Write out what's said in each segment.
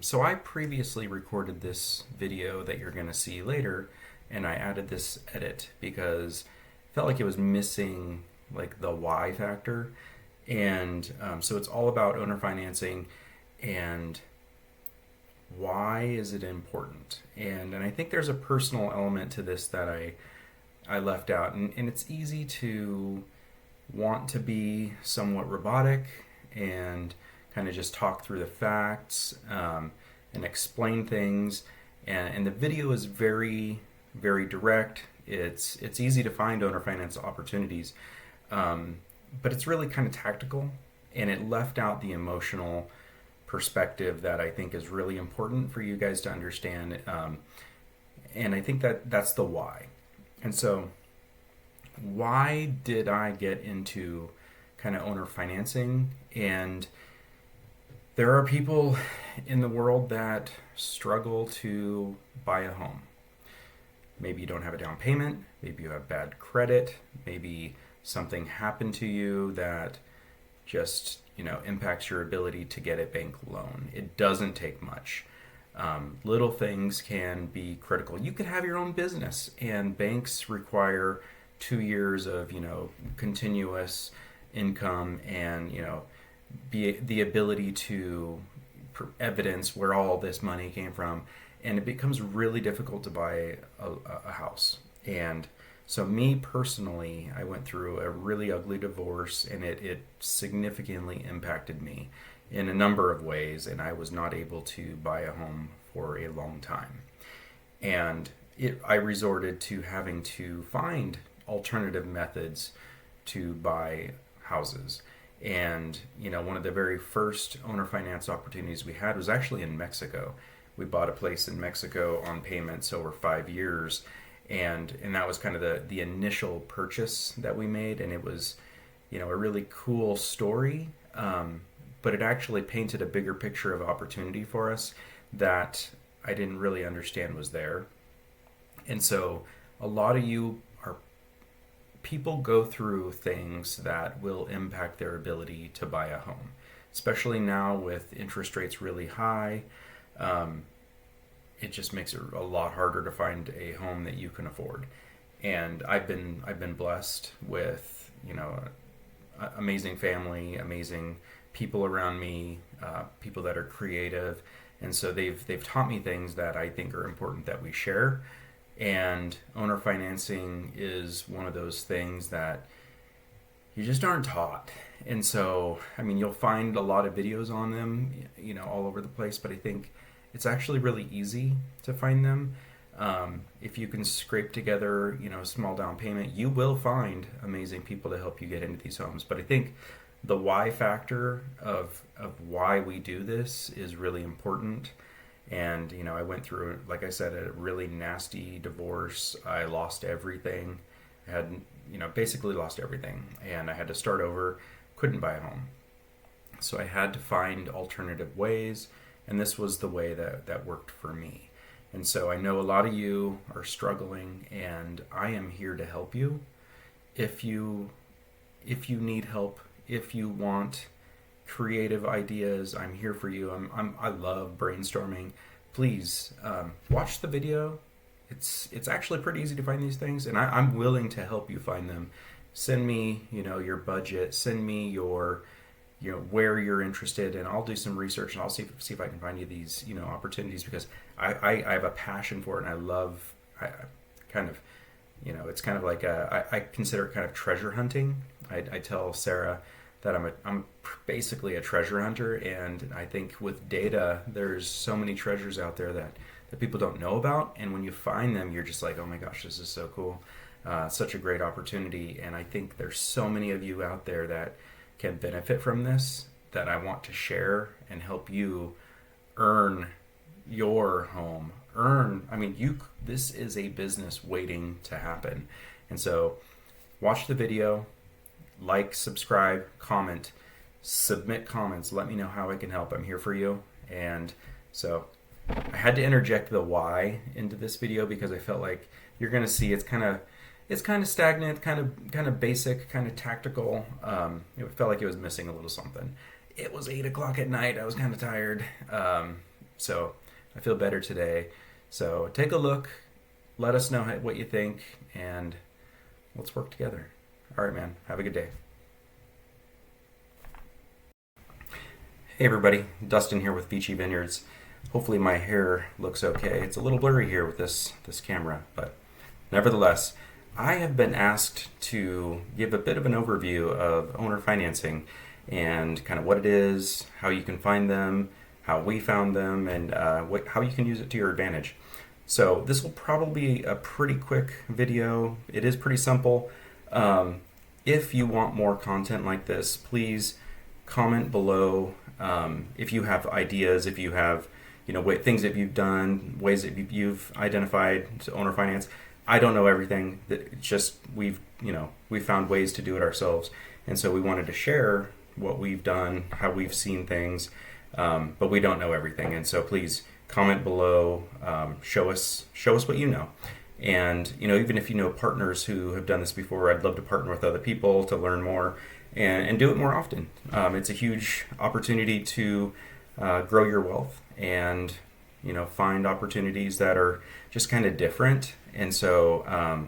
So I previously recorded this video that you're going to see later, and I added this edit because I felt like it was missing like the why factor. And so it's all about owner financing and why is it important? And I think there's a personal element to this that I left out. And it's easy to want to be somewhat robotic and kind of just talk through the facts and explain things. And the video is very, very direct. It's easy to find owner finance opportunities, but it's really kind of tactical, and it left out the emotional perspective that I think is really important for you guys to understand. And I think that's the why. And so, why did I get into kind of owner financing? And there are people in the world that struggle to buy a home. Maybe you don't have a down payment, maybe you have bad credit, maybe something happened to you that just impacts your ability to get a bank loan. It doesn't take much. Little things can be critical. You could have your own business, and banks require 2 years of continuous income and be the ability to evidence where all this money came from, and it becomes really difficult to buy a house. And so me personally, I went through a really ugly divorce, and it significantly impacted me in a number of ways, and I was not able to buy a home for a long time. And I resorted to having to find alternative methods to buy houses. And one of the very first owner finance opportunities we had was actually in Mexico. We bought a place in Mexico on payments over 5 years, and that was kind of the initial purchase that we made. And it was a really cool story, but it actually painted a bigger picture of opportunity for us that I didn't really understand was there. And so a lot of people go through things that will impact their ability to buy a home, especially now with interest rates really high. It just makes it a lot harder to find a home that you can afford. And I've been blessed with amazing family, amazing people around me, people that are creative, and so they've taught me things that I think are important that we share. And owner financing is one of those things that you just aren't taught. And so, you'll find a lot of videos on them, all over the place, but I think it's actually really easy to find them. If you can scrape together, a small down payment, you will find amazing people to help you get into these homes. But I think the why factor of why we do this is really important. And I went through, like I said, a really nasty divorce. I lost everything. I had basically lost everything, and I had to start over. Couldn't buy a home, so I had to find alternative ways, and this was the way that worked for me. And so I know a lot of you are struggling, and I am here to help you. If you need help, if you want creative ideas, I'm here for you. I love brainstorming. Please watch the video. It's actually pretty easy to find these things, and I'm willing to help you find them. Send me your budget. Send me your where you're interested, and I'll do some research, and I'll see if I can find you these opportunities, because I have a passion for it, and I love it's kind of like I consider it kind of treasure hunting. I tell Sarah that I'm basically a treasure hunter, and I think with data, there's so many treasures out there that people don't know about, and when you find them, you're just like, oh my gosh, this is so cool. Such a great opportunity, and I think there's so many of you out there that can benefit from this, that I want to share and help you earn your home. This is a business waiting to happen. And so watch the video, like, subscribe, comment, submit comments. Let me know how I can help. I'm here for you. And so I had to interject the why into this video because I felt like you're going to see it's kind of stagnant, kind of basic, kind of tactical. It felt like it was missing a little something. It was 8 o'clock at night. I was kind of tired. So I feel better today. So take a look, let us know what you think, and let's work together. All right, man. Have a good day. Hey, everybody. Dustin here with Vici Vineyards. Hopefully my hair looks okay. It's a little blurry here with this camera, but nevertheless, I have been asked to give a bit of an overview of owner financing and kind of what it is, how you can find them, how we found them, and how you can use it to your advantage. So this will probably be a pretty quick video. It is pretty simple. If you want more content like this, please comment below. If you have ideas, if you have things that you've done, ways that you've identified to owner finance. I don't know everything. It's just we've found ways to do it ourselves, and so we wanted to share what we've done, how we've seen things, but we don't know everything. And so please comment below, show us what you know. And even if you know partners who have done this before, I'd love to partner with other people to learn more and do it more often. It's a huge opportunity to grow your wealth and find opportunities that are just kind of different. And so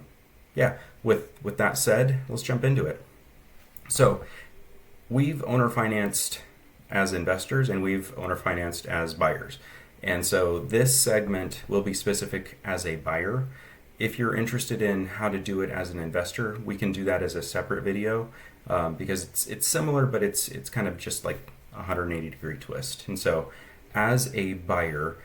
with that said, let's jump into it. So we've owner financed as investors and we've owner financed as buyers. And so this segment will be specific as a buyer. If you're interested in how to do it as an investor, we can do that as a separate video because it's similar, but it's kind of just like a 180-degree twist. And so as a buyer,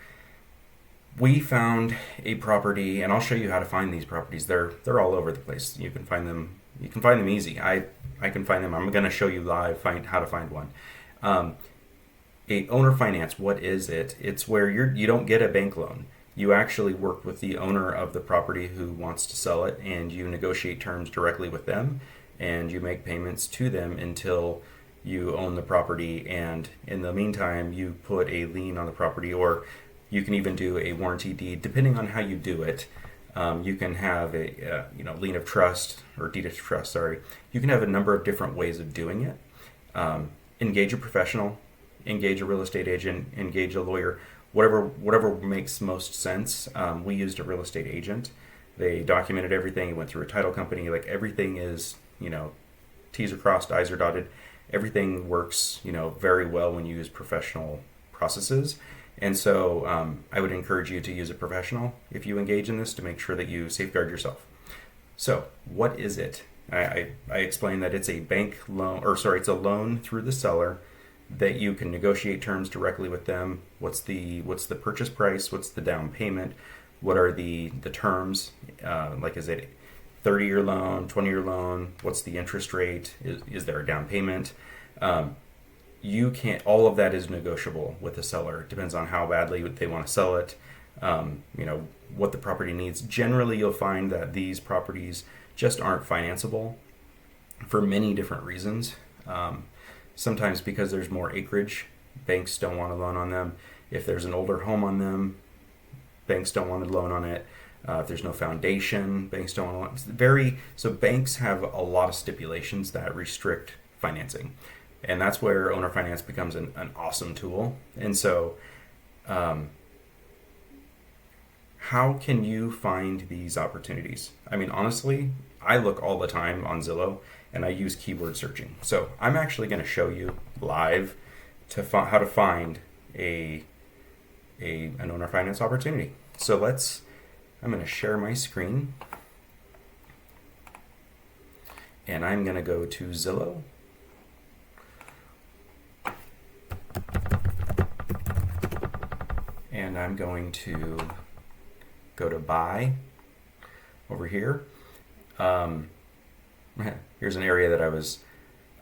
we found a property, and I'll show you how to find these properties. They're all over the place. You can find them easy. I can find them. I'm going to show you live how to find one. A owner finance, what is it? It's where you don't get a bank loan. You actually work with the owner of the property who wants to sell it, and you negotiate terms directly with them, and you make payments to them until you own the property. And in the meantime, you put a lien on the property, or you can even do a warranty deed, depending on how you do it. You can have a lien of trust or deed of trust. Sorry, you can have a number of different ways of doing it. Engage a professional, engage a real estate agent, engage a lawyer. Whatever makes most sense. We used a real estate agent. They documented everything. It went through a title company. Like everything is, T's are crossed, I's are dotted. Everything works, very well when you use professional processes. And so I would encourage you to use a professional if you engage in this to make sure that you safeguard yourself. So what is it? I explained that it's a bank loan, it's a loan through the seller that you can negotiate terms directly with them. What's the purchase price? What's the down payment? What are the terms? Like, is it 30-year loan, 20-year loan? What's the interest rate? Is there a down payment? You can't. All of that is negotiable with the seller. It depends on how badly they want to sell it. What the property needs. Generally, you'll find that these properties just aren't financeable for many different reasons. Sometimes because there's more acreage, banks don't want a loan on them. If there's an older home on them, banks don't want a loan on it. If there's no foundation, banks don't want a loan. So banks have a lot of stipulations that restrict financing. And that's where owner finance becomes an awesome tool. And so how can you find these opportunities? I mean, honestly, I look all the time on Zillow and I use keyword searching. So I'm actually going to show you live how to find an owner finance opportunity. So I'm going to share my screen and I'm going to go to Zillow. And I'm going to go to buy over here. Here's an area that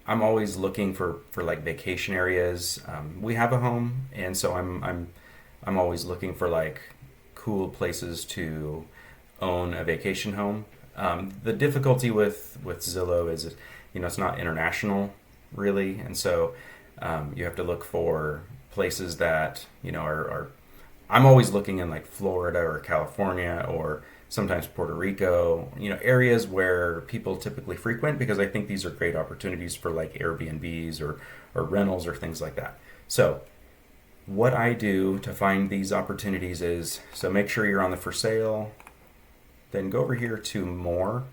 I'm always looking for like vacation areas. We have a home, and so I'm always looking for like cool places to own a vacation home. The difficulty with Zillow is, it's not international really, and so you have to look for places that are. I'm always looking in like Florida or California or sometimes Puerto Rico, areas where people typically frequent, because I think these are great opportunities for like Airbnbs or rentals or things like that. So what I do to find these opportunities is, so make sure you're on the for sale, then go over here to more,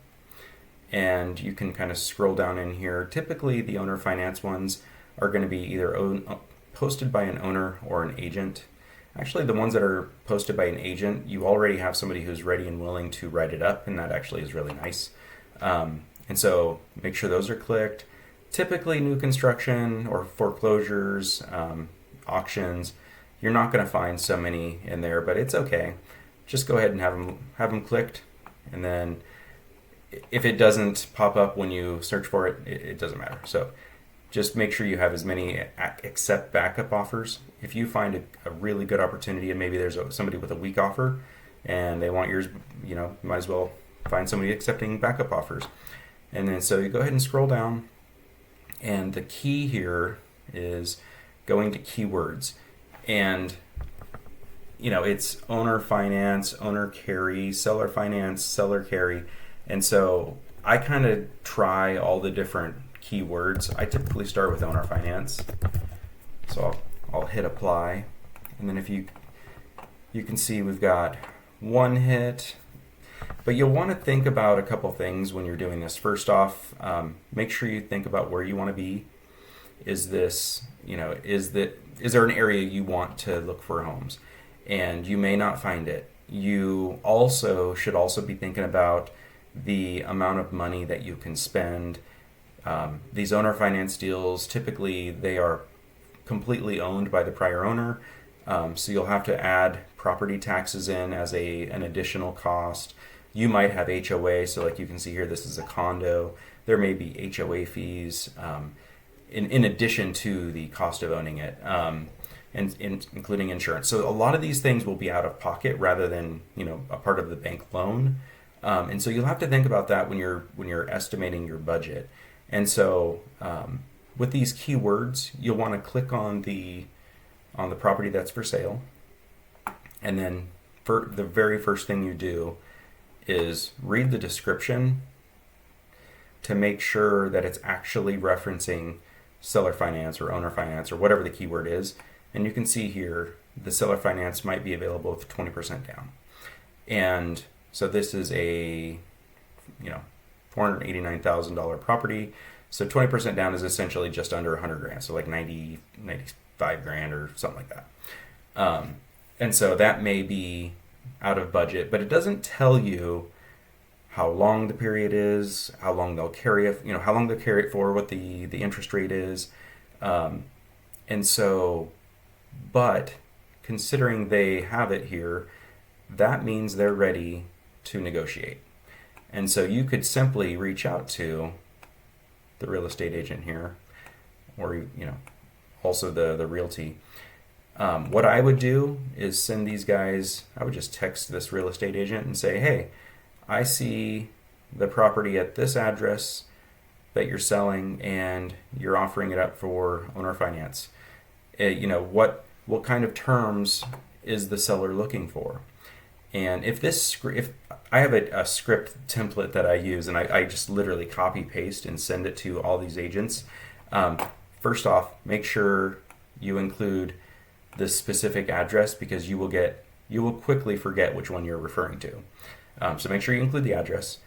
and you can kind of scroll down in here. Typically the owner finance ones are going to be either posted by an owner or an agent. Actually, the ones that are posted by an agent, you already have somebody who's ready and willing to write it up, and that actually is really nice. And so make sure those are clicked. Typically new construction or foreclosures, auctions, you're not going to find so many in there, but it's okay. Just go ahead and have them clicked, and then if it doesn't pop up when you search for it, it doesn't matter. So just make sure you have as many accept backup offers. If you find a really good opportunity and maybe there's somebody with a weak offer and they want yours, you might as well find somebody accepting backup offers. And then so you go ahead and scroll down, and the key here is going to keywords. And it's owner finance, owner carry, seller finance, seller carry. And so I kind of try all the different keywords. I typically start with owner finance. So I'll hit apply. And then if you can see we've got one hit. But you'll want to think about a couple things when you're doing this. First off, make sure you think about where you want to be. Is there an area you want to look for homes? And you may not find it. You should also be thinking about the amount of money that you can spend. These owner finance deals, typically they are completely owned by the prior owner. So you'll have to add property taxes in as an additional cost. You might have HOA, so like you can see here, this is a condo. There may be HOA fees in addition to the cost of owning it, and including insurance. So a lot of these things will be out of pocket rather than a part of the bank loan. And so you'll have to think about that when you're estimating your budget. And so with these keywords, you'll want to click on the property that's for sale, and then for the very first thing you do is read the description to make sure that it's actually referencing seller finance or owner finance or whatever the keyword is. And you can see here the seller finance might be available with 20% down. And so this is a $489,000 property. So 20% down is essentially just under 100 grand. So like 95 grand or something like that. And so that may be out of budget, but it doesn't tell you how long the period is, how long they'll carry it, how long they'll carry it for, what the interest rate is. And so, but considering they have it here, that means they're ready to negotiate. And so you could simply reach out to the real estate agent here, or also the realty. What I would do is send these guys, I would just text this real estate agent and say, hey, I see the property at this address that you're selling and you're offering it up for owner finance. What kind of terms is the seller looking for? And if I have a script template that I use, and I just literally copy paste and send it to all these agents. First off, make sure you include the specific address, because you will quickly forget which one you're referring to. So make sure you include the address,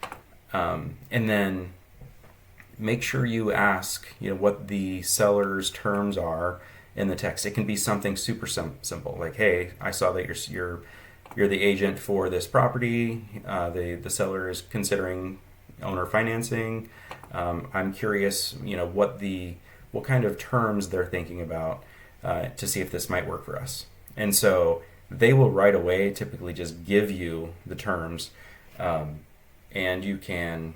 and then make sure you ask what the seller's terms are in the text. It can be something super simple, like, hey, I saw that you're the agent for this property. The seller is considering owner financing. I'm curious, what kind of terms they're thinking about to see if this might work for us. And so they will right away typically just give you the terms, and you can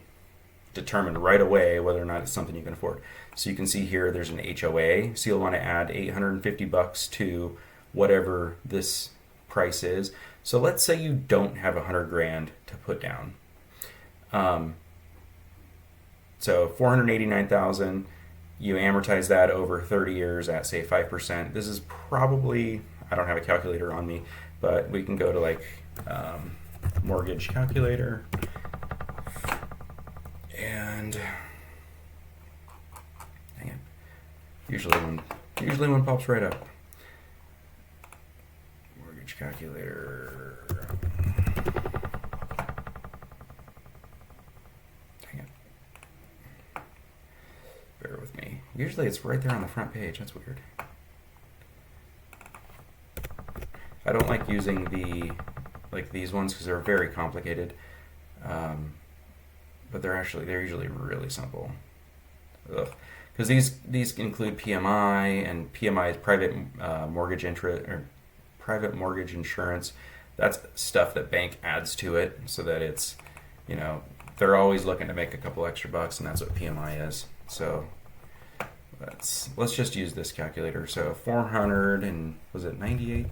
determine right away whether or not it's something you can afford. So you can see here there's an HOA, so you'll want to add $850 to whatever this price is. So let's say you don't have 100 grand to put down. So 489,000, you amortize that over 30 years at say 5%. This is probably, I don't have a calculator on me, but we can go to like mortgage calculator, and hang on. Usually one pops right up. calculator. Dang it. Bear with me. Usually it's right there on the front page. That's weird. I don't like using these ones because they're very complicated. But they're usually really simple. Because these include PMI, and PMI is private mortgage interest or private mortgage insurance. That's stuff that bank adds to it so that it's, they're always looking to make a couple extra bucks, and that's what PMI is. So let's just use this calculator. So 400 and was it 98?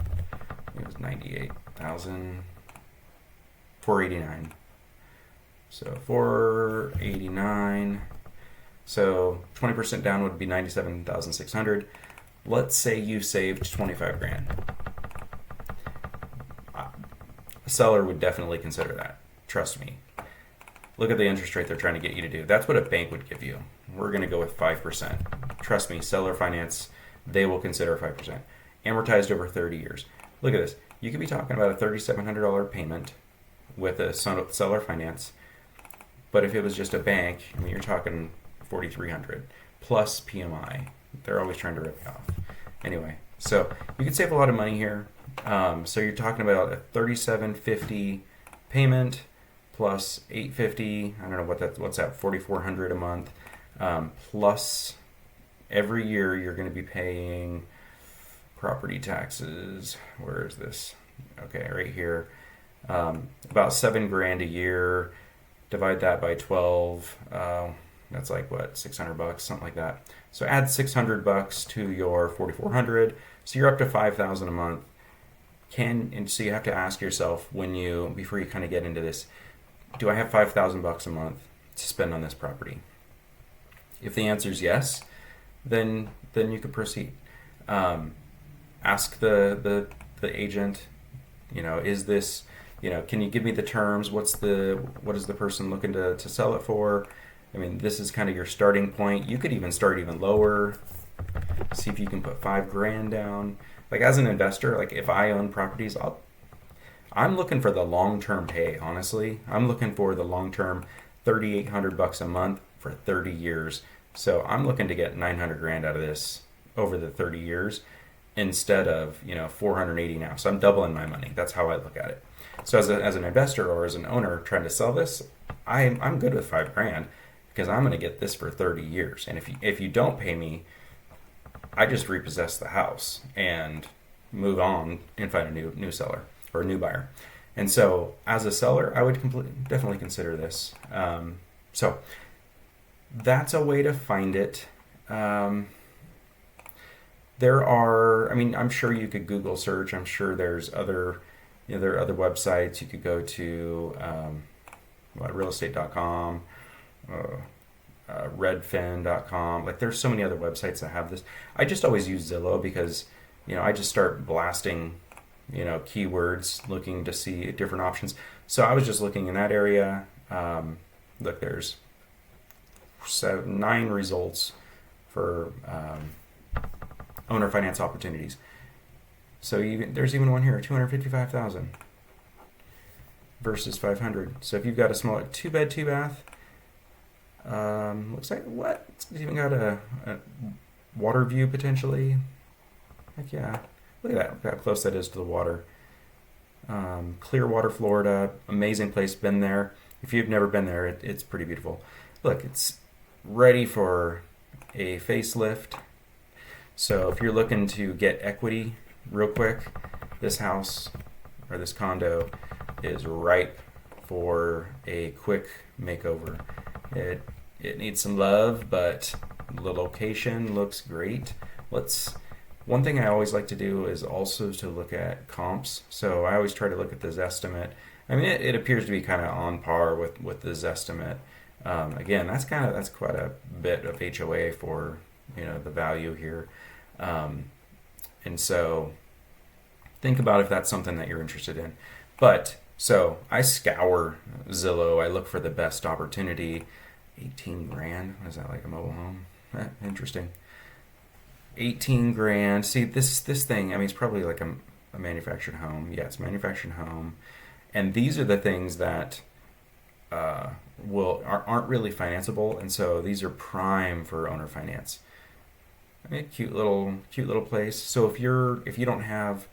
It was 98,489. So 489. So 20% down would be 97,600. Let's say you saved 25 grand. A seller would definitely consider that. Trust me. Look at the interest rate they're trying to get you to do. That's what a bank would give you. We're going to go with 5%. Trust me, seller finance, they will consider 5%. Amortized over 30 years. Look at this. You could be talking about a $3,700 payment with a seller finance. But if it was just a bank, you're talking $4,300 plus PMI. They're always trying to rip you off. Anyway, so you could save a lot of money here. So you're talking about a $3,750 payment plus $850. I don't know what's that? $4,400 a month. Plus every year you're going to be paying property taxes. Where is this? Okay, right here. About $7,000 a year. Divide that by 12. That's like what, $600, something like that. So add $600 to your $4,400. So you're up to $5,000 a month. And so you have to ask yourself before you kind of get into this, do I have $5,000 a month to spend on this property? If the answer is yes, then you could proceed. Ask the agent, is this, can you give me the terms? What is the person looking to sell it for? This is kind of your starting point. You could even start even lower. See if you can put $5,000 down. Like as an investor, like if I own properties, I'm looking for the long-term pay, honestly. I'm looking for the long-term $3,800 a month for 30 years. So I'm looking to get $900,000 out of this over the 30 years instead of, $480 now. So I'm doubling my money. That's how I look at it. So as an investor or as an owner trying to sell this, I'm good with $5,000 because I'm going to get this for 30 years. And if you don't pay me, I just repossess the house and move on and find a new seller or a new buyer. And so as a seller, I would definitely consider this. So that's a way to find it. There are, I'm sure you could Google search. I'm sure there's other, there are other websites. You could go to realestate.com, redfin.com. Like there's so many other websites that have this. I just always use Zillow because, I just start blasting, keywords, looking to see different options. So I was just looking in that area. Look, there's 9 results for owner finance opportunities. So there's even one here, 255,000 versus 500. So if you've got a small 2-bed, 2-bath, looks like what? It's even got a water view potentially. Heck yeah! Look at that! Look how close that is to the water. Clearwater, Florida, amazing place. Been there. If you've never been there, it's pretty beautiful. Look, it's ready for a facelift. So if you're looking to get equity real quick, this house or this condo is ripe for a quick makeover. It needs some love, but the location looks great. One thing I always like to do is also to look at comps. So I always try to look at the Zestimate. It appears to be kind of on par with the Zestimate. Again, that's quite a bit of HOA for the value here. And so think about if that's something that you're interested in. But so I scour Zillow. I look for the best opportunity. 18 grand. What is that, like a mobile home? Interesting. 18 grand. See, this thing, it's probably like a manufactured home. Yes, manufactured home. And these are the things that aren't really financeable, and so these are prime for owner finance. I mean, cute little place. So if you don't have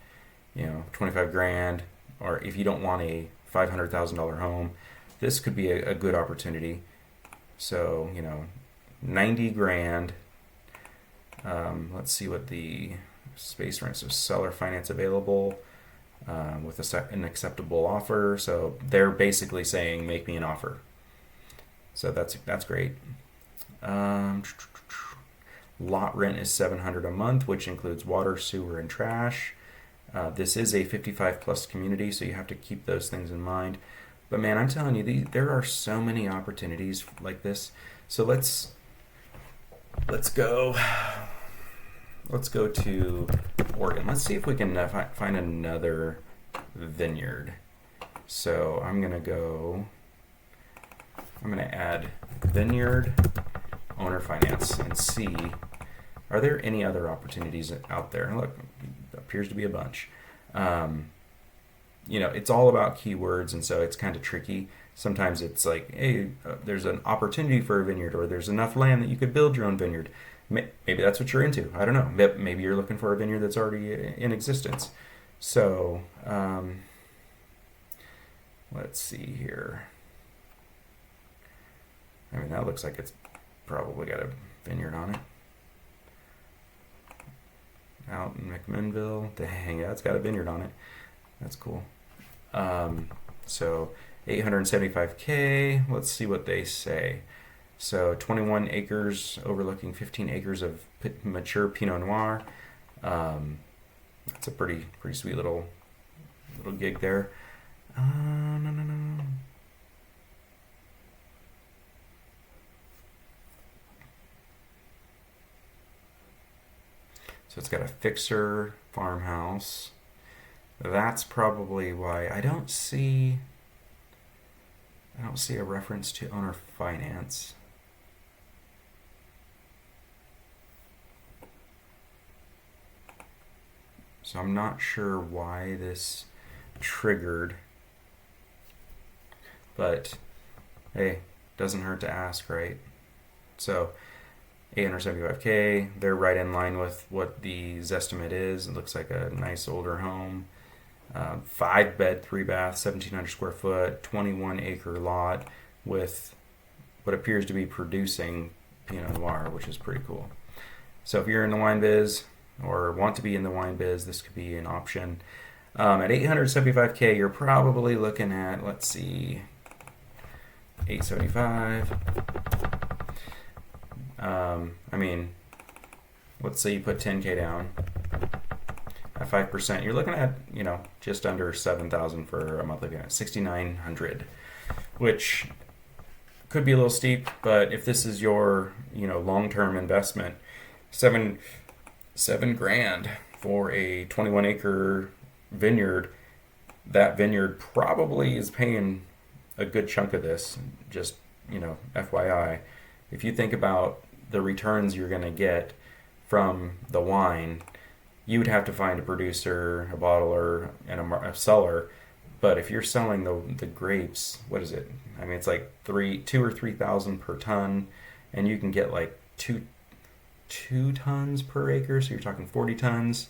25 grand, or if you don't want a $500,000 home, this could be a good opportunity. So 90 grand. Let's see what the space rent. So seller finance available with an acceptable offer. So they're basically saying, make me an offer. So that's great. Lot rent is $700 a month, which includes water, sewer, and trash. This is a 55 plus community, so you have to keep those things in mind. But man, I'm telling you, there are so many opportunities like this. So let's go to Oregon. Let's see if we can find another vineyard. So I'm gonna add vineyard owner finance and see, are there any other opportunities out there? Look, appears to be a bunch. It's all about keywords, and so it's kind of tricky. Sometimes it's like, hey, there's an opportunity for a vineyard, or there's enough land that you could build your own vineyard. Maybe that's what you're into. I don't know. Maybe you're looking for a vineyard that's already in existence. So let's see here. I mean, that looks like it's probably got a vineyard on it. Out in McMinnville. Dang, yeah, it's got a vineyard on it. That's cool. So 875K. Let's see what they say. So 21 acres overlooking 15 acres of mature Pinot Noir. That's a pretty sweet little gig there. No. So it's got a fixer farmhouse. That's probably why I don't see a reference to owner finance. So I'm not sure why this triggered, but hey, doesn't hurt to ask, right? So 875K, they're right in line with what the Zestimate is. It looks like a nice older home. 5 bed, 3 bath, 1,700 square foot, 21 acre lot with what appears to be producing Pinot Noir, which is pretty cool. So if you're in the wine biz or want to be in the wine biz, this could be an option. At 875K, you're probably looking at, let's see, 875. I mean, let's say you put 10K down at 5%, you're looking at, just under 7,000 for a monthly payment, 6,900, which could be a little steep, but if this is your, long-term investment, seven grand for a 21 acre vineyard, that vineyard probably is paying a good chunk of this, just, FYI. If you think about the returns you're going to get from the wine, you would have to find a producer, a bottler, and a seller. But if you're selling the grapes, what is it? I mean, it's like 2,000 or 3,000 per ton, and you can get like two tons per acre. So you're talking 40 tons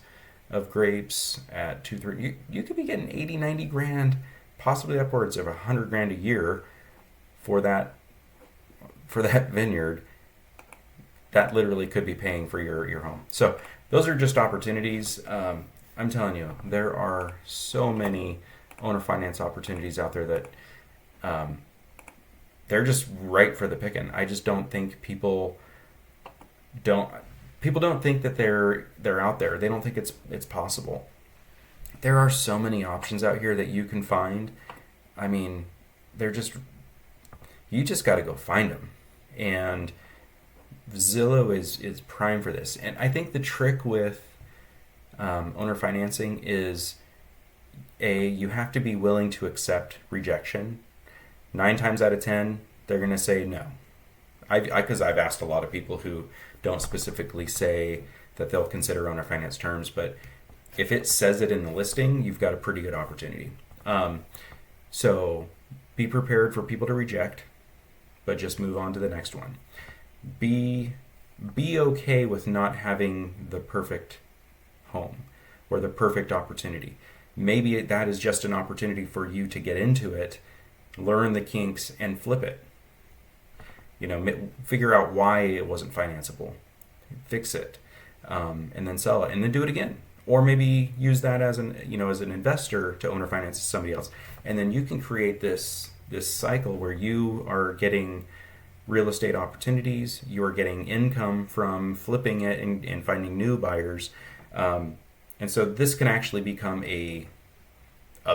of grapes at 2-3. You could be getting 80, 90 grand, possibly upwards of 100 grand a year for that vineyard. That literally could be paying for your home. So those are just opportunities. I'm telling you, there are so many owner finance opportunities out there that they're just right for the picking. I just don't think people don't think that they're out there. They don't think it's possible. There are so many options out here that you can find. I mean, you just got to go find them. And Zillow is prime for this. And I think the trick with owner financing is you have to be willing to accept rejection. 9 times out of 10, they're going to say no. Because I've asked a lot of people who don't specifically say that they'll consider owner finance terms, but If it says it in the listing, you've got a pretty good opportunity. So be prepared for people to reject, but just move on to the next one. Be okay with not having the perfect home or the perfect opportunity. Maybe that is just an opportunity for you to get into it, learn the kinks, and flip it. Figure out why it wasn't financeable, fix it, and then sell it, and then do it again. Or maybe use that as an investor to owner finance somebody else, and then you can create this cycle where you are getting real estate opportunities, you are getting income from flipping it and finding new buyers, and so this can actually become a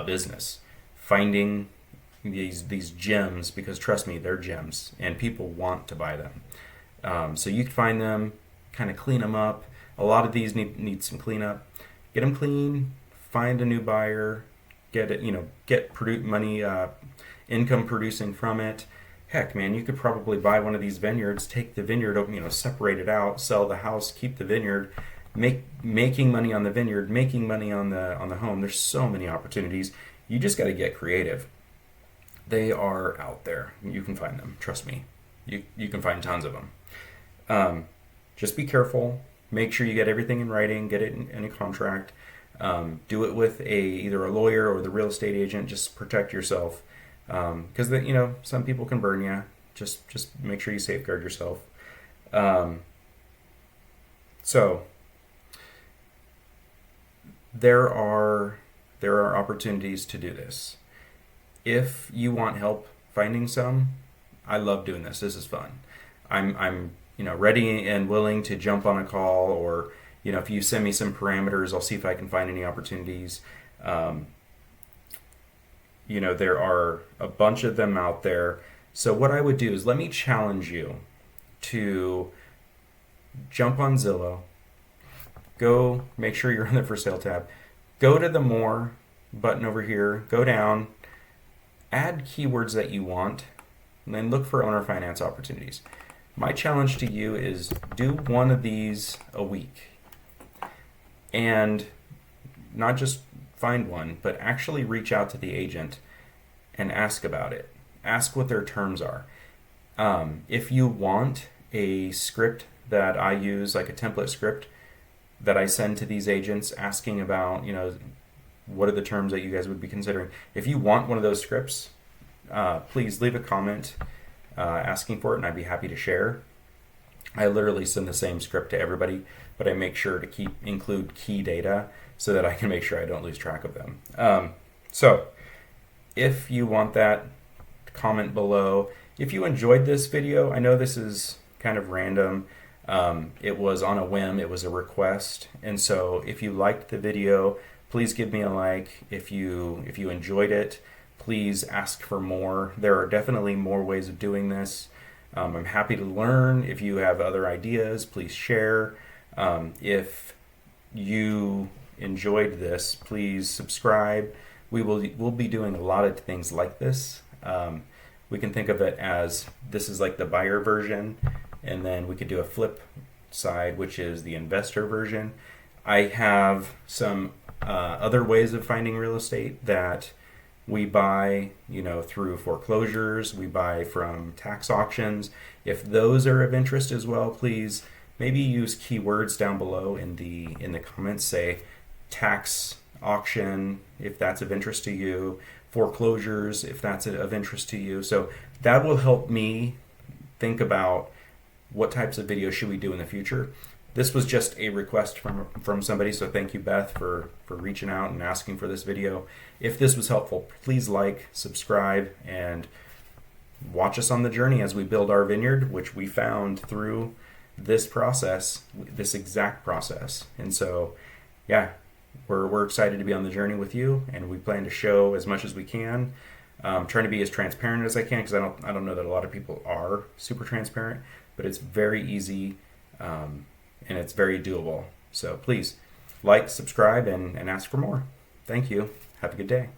business, finding these gems, because trust me, they're gems and people want to buy them. So you can find them, kind of clean them up. A lot of these need some cleanup. Get them clean, find a new buyer, get money, income producing from it. Heck, man, you could probably buy one of these vineyards, take the vineyard, separate it out, sell the house, keep the vineyard, making money on the vineyard, making money on the home. There's so many opportunities. You just got to get creative. They are out there. You can find them. Trust me. You can find tons of them. Just be careful. Make sure you get everything in writing. Get it in a contract. Do it with either a lawyer or the real estate agent. Just protect yourself. Because some people can burn you. Just make sure you safeguard yourself. So there are opportunities to do this. If you want help finding some, I love doing this. This is fun. I'm ready and willing to jump on a call, or if you send me some parameters, I'll see if I can find any opportunities. There are a bunch of them out there. So what I would do is, let me challenge you to jump on Zillow, go make sure you're on the for sale tab, go to the more button over here, go down, add keywords that you want, and then look for owner finance opportunities. My challenge to you is, do one of these a week, and not just find one, but actually reach out to the agent and ask about it. Ask what their terms are. If you want a script that I use, like a template script that I send to these agents asking about, what are the terms that you guys would be considering? If you want one of those scripts, please leave a comment asking for it, and I'd be happy to share. I literally send the same script to everybody, but I make sure to include key data so that I can make sure I don't lose track of them. So if you want that, comment below. If you enjoyed this video, I know this is kind of random. It was on a whim. It was a request. And so if you liked the video, please give me a like. If you enjoyed it, please ask for more. There are definitely more ways of doing this. I'm happy to learn. If you have other ideas, please share. If you enjoyed this, please subscribe. We'll be doing a lot of things like this. We can think of it as, this is like the buyer version, and then we could do a flip side, which is the investor version. I have some other ways of finding real estate that we buy, through foreclosures. We buy from tax auctions. If those are of interest as well, please maybe use keywords down below in the comments. Say tax auction if that's of interest to you, foreclosures if that's of interest to you. So that will help me think about what types of videos should we do in the future. This was just a request from somebody, so thank you, Beth, for reaching out and asking for this video. If this was helpful, please like, subscribe, and watch us on the journey as we build our vineyard, which we found through this process, this exact process. And so, yeah, we're excited to be on the journey with you, and we plan to show as much as we can. Trying to be as transparent as I can, because I don't know that a lot of people are super transparent, but it's very easy. And it's very doable. So please like, subscribe, and ask for more. Thank you. Have a good day.